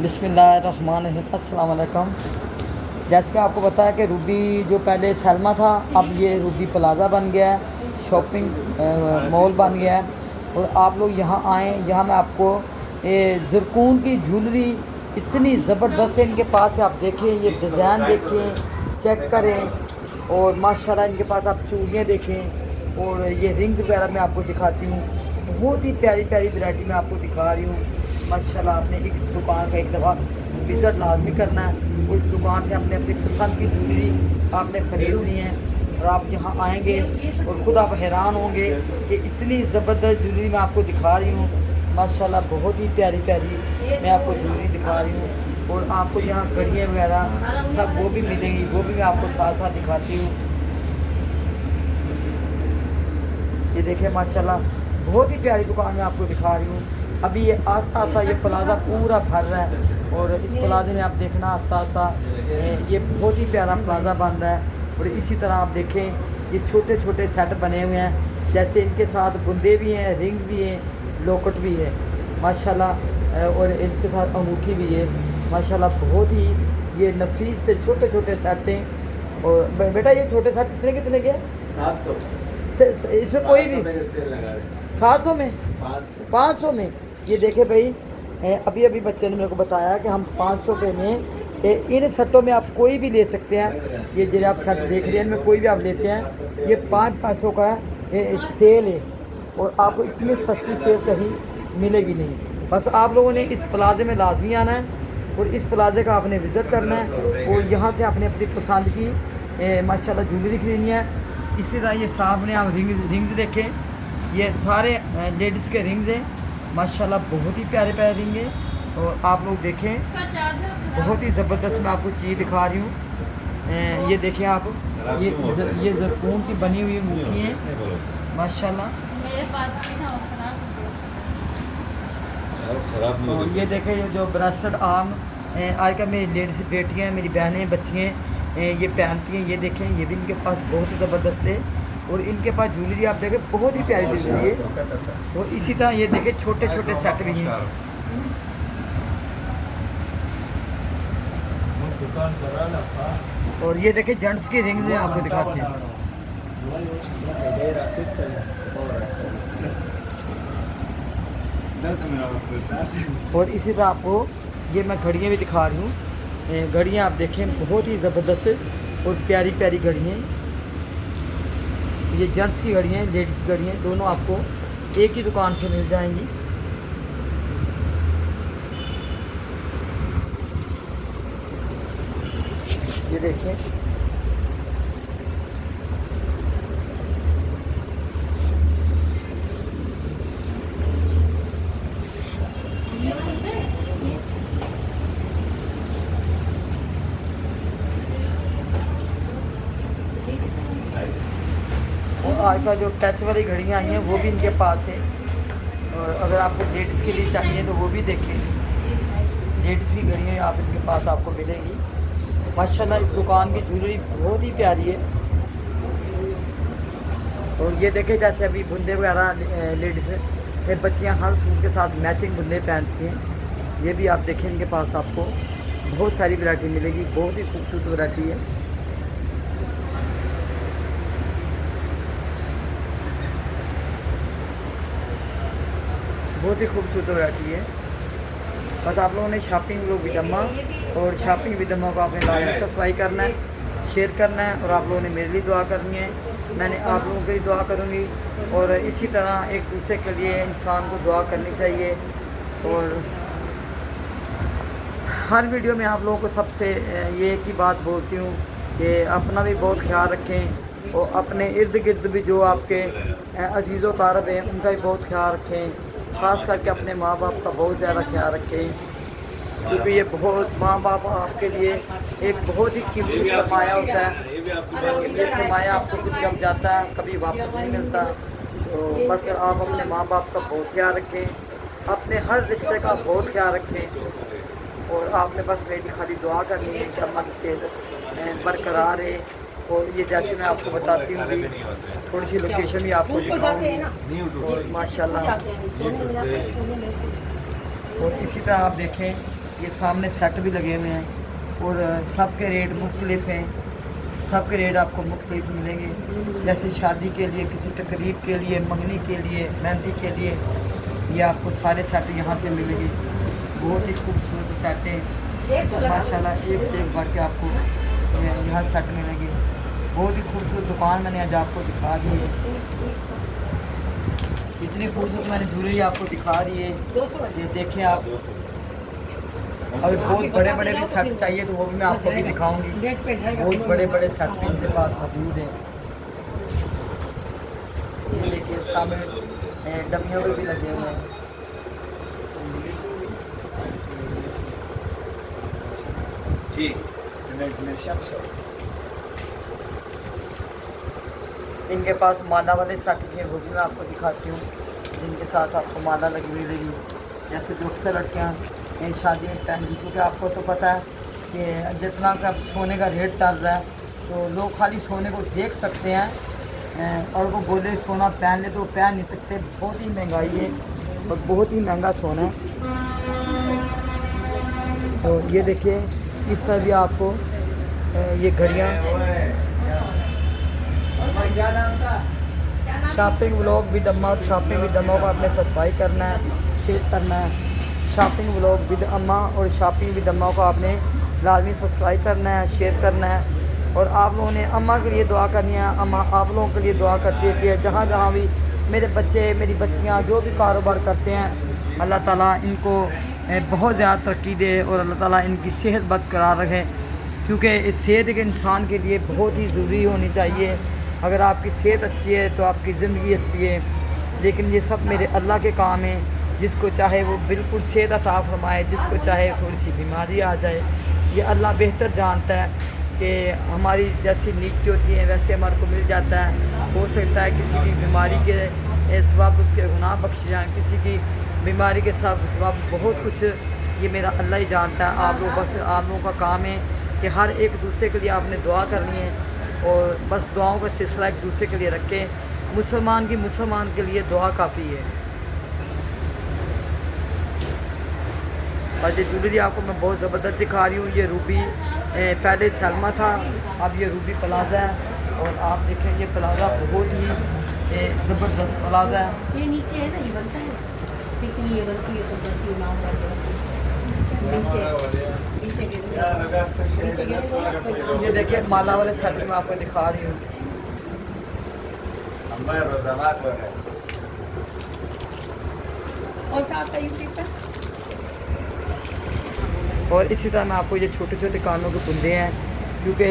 बिस्मिल्लाहिर्रहमानिर्रहीम, अस्सलाम वालेकुम। जैसे कि आपको बताया कि रूबी जो पहले सलमा था, अब ये रूबी प्लाज़ा बन गया है, शॉपिंग मॉल बन गया है। और आप लोग यहाँ आएँ, यहाँ मैं आपको ज़रकून की ज्वेलरी इतनी ज़बरदस्त है इनके पास है। आप देखें, ये डिज़ाइन देखें, चेक करें। और माशाल्लाह इनके पास आप चूड़ियाँ देखें, और ये रिंग्स वगैरह मैं आपको दिखाती हूँ। बहुत ही प्यारी प्यारी वैरायटी मैं आपको दिखा रही हूँ। माशाल्लाह आपने इस दुकान का एक दफ़ा विज़िट लाजमी करना है। उस दुकान से आपने अपनी पसंद की ज्वेलरी आपने ख़रीदनी है, और आप यहाँ आएंगे और ख़ुद आप हैरान होंगे कि इतनी ज़बरदस्त ज्वेलरी मैं आपको दिखा रही हूँ। माशाल्लाह बहुत ही प्यारी प्यारी मैं आपको ज्वेलरी दिखा रही हूँ। और आपको यहाँ घड़ियाँ वगैरह सब वो भी मिलेंगी, वो भी मैं आपको साथ साथ दिखाती हूँ। ये देखिए माशाल्लाह बहुत ही प्यारी दुकान मैं आपको दिखा रही हूँ। अभी ये आस्ता आस्ता ये प्लाज़ा पूरा भर रहा है, और इस प्लाज़े में आप देखना आस्ता आस्ता ये बहुत ही प्यारा प्लाज़ा बन रहा है। और इसी तरह आप देखें, ये छोटे छोटे सेट बने हुए हैं, जैसे इनके साथ बुंदे भी हैं, रिंग भी हैं, लॉकेट भी है माशाल्लाह, और इनके साथ अंगूठी भी है माशाल्लाह। बहुत ही ये नफीस से छोटे छोटे सेट हैं। और बेटा ये छोटे सेट कितने के 700 इसमें कोई भी 700 में 500 में। ये देखे भाई, अभी अभी बच्चे ने मेरे को बताया कि हम 500 रुपये में इन सेटों में आप कोई भी ले सकते हैं। ये जो आप सेट देख रहे हैं इनमें कोई भी आप लेते हैं, ये 500 का सेल है, और आपको इतनी सस्ती सेल कहीं मिलेगी नहीं। बस आप लोगों ने इस प्लाज़े में लाजमी आना है, और इस प्लाज़े का आपने विज़िट करना है, और यहाँ से आपने अपनी पसंद की माशाल्लाह ज्वेलरी खरीदनी है। इसी तरह ये सामने आप रिंग्स देखें, ये सारे लेडीज़ के रिंग्स हैं माशाल्लाह, बहुत ही प्यारे प्यारे रिंग हैं। और आप लोग देखें, बहुत ही ज़बरदस्त मैं आपको चीज़ दिखा रही हूँ। ये देखें आप, ये ज़रकून की बनी हुई अंगूठी हैं माशाल्लाह। मेरे पास भी ना और ये देखें, ये जो ब्रेसलेट आर्म आजकल मेरी लेडीज़ बेटियाँ हैं, मेरी बहनें बच्चियाँ ये पहनती हैं। ये देखें, ये भी इनके पास बहुत ही ज़बरदस्त है। और इनके पास ज्वेलरी आप देखें बहुत ही प्यारी ज्वेलरी है। और इसी तरह ये देखें छोटे छोटे सेट भी हैं। और ये देखें जेंट्स की रिंग्स हैं, आपको दिखाते हैं। और इसी तरह आपको ये मैं घड़ियाँ भी दिखा रही हूँ। घड़ियाँ आप देखें बहुत ही ज़बरदस्त और प्यारी प्यारी घड़ियाँ। ये जेंट्स की घड़ियाँ, लेडीज़ घड़ियाँ दोनों आपको एक ही दुकान से मिल जाएंगी। ये देखें, आजकल जो टच वाली घड़ियाँ आई हैं वो भी इनके पास है। और अगर आपको लेडीज़ के लिए चाहिए तो वो भी देखें, लेडीज़ की घड़ियाँ आप इनके पास आपको मिलेंगी माशाल्लाह। इस दुकान की ज्वेलरी बहुत ही प्यारी है। और ये देखें, जैसे अभी बुंदे वगैरह लेडीज़ है, बच्चियाँ हर सूट के साथ मैचिंग बुंदे पहनती हैं। ये भी आप देखें, इनके पास आपको बहुत सारी वैरायटी मिलेगी, बहुत ही खूबसूरत वैरायटी है। बहुत ही खूबसूरत वैरायटी है। बस आप लोगों ने शॉपिंग विद अम्मा और शॉपिंग विद अम्मा को आपने लाइक सब्सक्राइब करना है, शेयर करना है, और आप लोगों ने मेरे लिए दुआ करनी है, मैंने आप लोगों के लिए दुआ करूँगी। और इसी तरह एक दूसरे के लिए इंसान को दुआ करनी चाहिए। और हर वीडियो में आप लोगों को सबसे ये एक ही बात बोलती हूँ कि अपना भी बहुत ख्याल रखें, और अपने इर्द गिर्द भी जो आपके अजीज़ व क़ारब हैं उनका भी बहुत ख्याल रखें। ख़ास करके अपने माँ बाप का बहुत ज़्यादा ख्याल रखें, क्योंकि ये बहुत माँ बाप आपके लिए एक बहुत ही कीमती सरमाया होता है। ये सरमाया आपको कुछ जब जाता है कभी वापस नहीं मिलता। तो बस आप अपने माँ बाप का बहुत ख्याल रखें, अपने हर रिश्ते का बहुत ख्याल रखें। और आपने बस मेरी खाली दुआ करनी है कि अम्मा की सेहत बरकरार है। और ये जैसे मैं आपको बताती हूँ, थोड़ी सी लोकेशन भी आपको दिखाऊंगी। और माशाल्लाह और इसी तरह आप देखें ये सामने सेट भी लगे हुए हैं और सब के रेट मुख्तलिफ हैं, सब के रेट आपको मुख्तलिफ मिलेंगे। जैसे शादी के लिए, किसी तकरीब के लिए, मंगनी के लिए, मेहंदी के लिए, ये आपको सारे सेट यहाँ से मिलेंगे। बहुत ही खूबसूरत सेट हैं माशाल्लाह, एक से एक बढ़ के आपको यहाँ सेट मिलेंगे। बहुत ही खूबसूरत दुकान मैंने आज आपको दिखा दी है, इतनी खूबसूरत मैंने ज्वेलरी आपको दिखा दी है। ये देखें आप, अगर बहुत बड़े बड़े भी सेट चाहिए तो वो भी मैं आपको भी दिखाऊंगी। बहुत बड़े बड़े सेट भी इनके पास मौजूद हैं। ये देखिए सामने डमियों पे भी लगे हुए हैं। इनके पास माला वाले सेट भी हैं, वो भी मैं आपको दिखाती हूँ, जिनके साथ आपको माला लगी हुई रहेगी। जैसे जो अक्सर लड़कियाँ शादी में पहनती, क्योंकि आपको तो पता है कि जितना का सोने का रेट चल रहा है तो लोग खाली सोने को देख सकते हैं और वो बोले सोना पहन ले तो वो पहन नहीं सकते। बहुत ही महंगाई है और बहुत ही महंगा सोना है। तो ये देखिए इस तरह भी आपको ये घड़ियाँ। शॉपिंग व्लॉग विद अम्मा, शॉपिंग विद अम्मा को आपने सब्सक्राइब करना है, शेयर करना है। शॉपिंग व्लॉग विद अम्मा और शॉपिंग विद अम्मा को आपने लाजमी सब्सक्राइब करना है, शेयर करना है। और आप लोगों ने अम्मा के लिए दुआ करनी है। अम्मा आप लोगों के लिए दुआ करती रहती है। जहाँ जहाँ भी मेरे बच्चे, मेरी बच्चियाँ जो भी कारोबार करते हैं, अल्लाह ताला इनको बहुत ज़्यादा तरक्की दे और अल्लाह ताला इनकी सेहत बरकरार रखे, क्योंकि इस सेहत एक इंसान के लिए बहुत ही ज़रूरी होनी चाहिए। अगर आपकी सेहत अच्छी है तो आपकी ज़िंदगी अच्छी है। लेकिन ये सब मेरे अल्लाह के काम हैं, जिसको चाहे वो बिल्कुल सेहत अता फरमाए, जिसको चाहे थोड़ी सी बीमारी आ जाए, ये अल्लाह बेहतर जानता है कि हमारी जैसी नीयत होती है वैसे हमारे को मिल जाता है। हो सकता है किसी की बीमारी के सबब उसके गुनाह बख्श जाएँ, किसी की बीमारी के सबब बहुत कुछ ये मेरा अल्लाह ही जानता है। आप लोग बस, आप लोगों का काम है कि हर एक दूसरे के लिए आपने दुआ करनी है और बस दुआओं का सिलसिला एक दूसरे के लिए रखें। मुसलमान की मुसलमान के लिए दुआ काफ़ी है। और ये ज्वेलरी आपको मैं बहुत ज़बरदस्त दिखा रही हूँ। ये रूबी पहले सलमा था, अब ये रूबी प्लाजा है। और आप देखें ये प्लाजा बहुत ही ज़बरदस्त प्लाजा है। ये नीचे है ना, ये बनता है तितली, ये बनती है सब बनती है नाम नीचे। ये देखिए माला वाले सेट में आपको दिखा रही हूँ। कौन सा आपका यूट्यूब पर? और इसी तरह मैं आपको ये छोटे छोटे कानों के कुंदे हैं, क्योंकि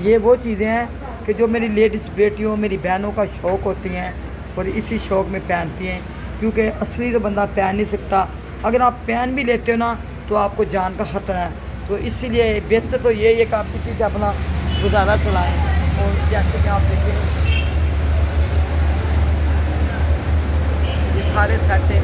ये वो चीज़ें हैं कि जो मेरी लेडीज़ बेटियों, मेरी बहनों का शौक़ होती हैं और इसी शौक़ में पहनती हैं। क्योंकि असली तो बंदा पहन नहीं सकता, अगर आप पहन भी लेते हो ना तो आपको जान का ख़तरा है। तो इसीलिए बेहतर तो ये है कि आप इसी से अपना गुजारा चलाएँ। और जैसे कि आप देखिए ये सारे सेट हैं।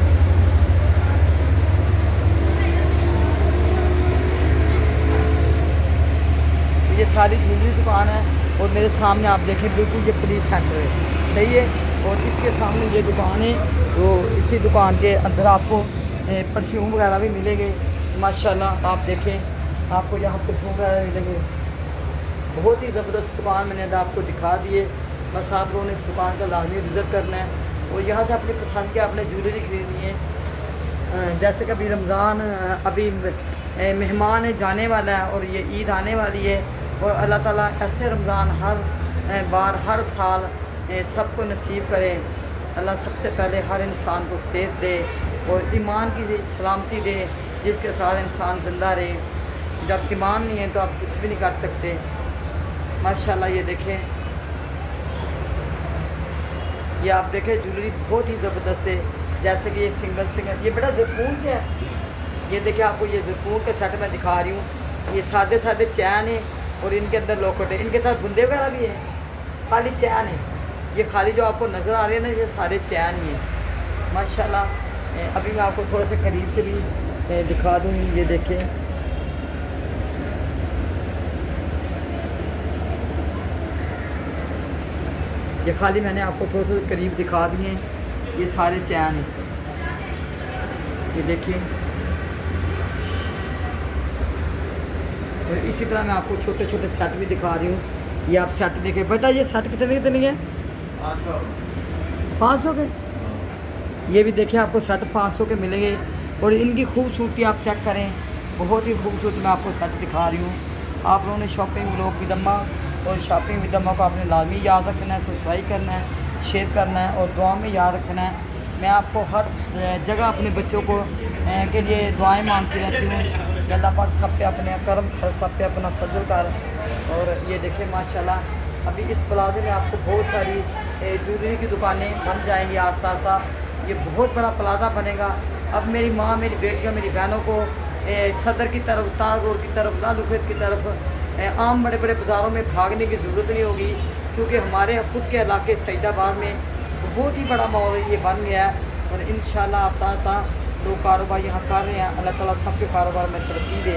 ये सारी ज्वेलरी दुकान है और मेरे सामने आप देखें बिल्कुल ये पुलिस सेंटर है, सही है। और इसके सामने ये दुकान है, तो इसी दुकान के अंदर आपको परफ्यूम वगैरह भी मिलेंगे माशाल्लाह। आप देखें आपको यहाँ परफ्यूम वगैरह मिलेंगे। बहुत ही ज़बरदस्त दुकान मैंने आज आपको दिखा दी है। बस आप लोगों ने इस दुकान का लाजमी विज़िट करना है और यहाँ से अपनी पसंद के आपने ज्वेलरी खरीदनी है। जैसे कि अभी रमज़ान अभी मेहमान है जाने वाला है और ये ईद आने वाली है और अल्लाह ताला ऐसे रमज़ान हर बार हर साल सबको नसीब करे। अल्लाह सबसे पहले हर इंसान को सेहत दे और ईमान की सलामती दे, जिसके साथ इंसान ज़िंदा रहे। जब ईमान नहीं है तो आप कुछ भी नहीं कर सकते। माशाल्लाह ये देखें, ये आप देखें ज्वेलरी बहुत ही ज़बरदस्त है। जैसे कि ये सिंगल ये बड़ा ज़रकून के है। ये देखिए आपको ये ज़रकून के सेट मैं दिखा रही हूँ। ये सादे सादे चैन है और इनके अंदर लॉकेट है, इनके साथ बुंदे वगैरह भी हैं, खाली चैन है। ये खाली जो आपको नज़र आ रहे हैं ना, ये सारे चैन ही हैं माशाल्लाह। अभी मैं आपको थोड़ा सा करीब से भी दिखा दूँ। ये देखें, ये खाली मैंने आपको थोड़ा सा करीब दिखा दिए। ये सारे चैन हैं, ये देखिए और इसी तरह मैं आपको छोटे छोटे सेट भी दिखा रही हूँ। ये आप सेट देखें बेटा, ये सेट कितने है? 500 के। ये भी देखिए आपको सेट 500 के मिलेंगे। और इनकी खूबसूरती आप चेक करें, बहुत ही खूबसूरत मैं आपको सेट दिखा रही हूँ। आप लोगों ने शॉपिंग व्लॉग विद अम्मा और शॉपिंग विद अम्मा को आपने लाजमी याद रखना है, सब्सक्राइब करना है, शेयर करना है और दुआ में याद रखना है। मैं आपको हर जगह अपने बच्चों को के लिए दुआएं मांगती रहती हूँ कि अल्लाह पाक सब पे अपने करम कर, सब पे अपना फजल कर। और ये देखिए माशाल्लाह अभी इस प्लाजे में आपको बहुत सारी ज्वेलरी की दुकानें बन जाएंगी आस्ता आस्ता। ये बहुत बड़ा प्लाजा बनेगा। अब मेरी माँ, मेरी बेटियों, मेरी बहनों को सदर की तरफ, ताज रोड की तरफ, लाल उखेत की तरफ आम बड़े बड़े बाज़ारों में भागने की ज़रूरत नहीं होगी, क्योंकि हमारे खुद के इलाके सईदाबाद में बहुत ही बड़ा मॉल ये बन गया है। और इंशाल्लाह आस्ता आस्ता लोग कारोबार यहाँ कर रहे हैं। अल्लाह ताला सबके कारोबार में तरक्की दे।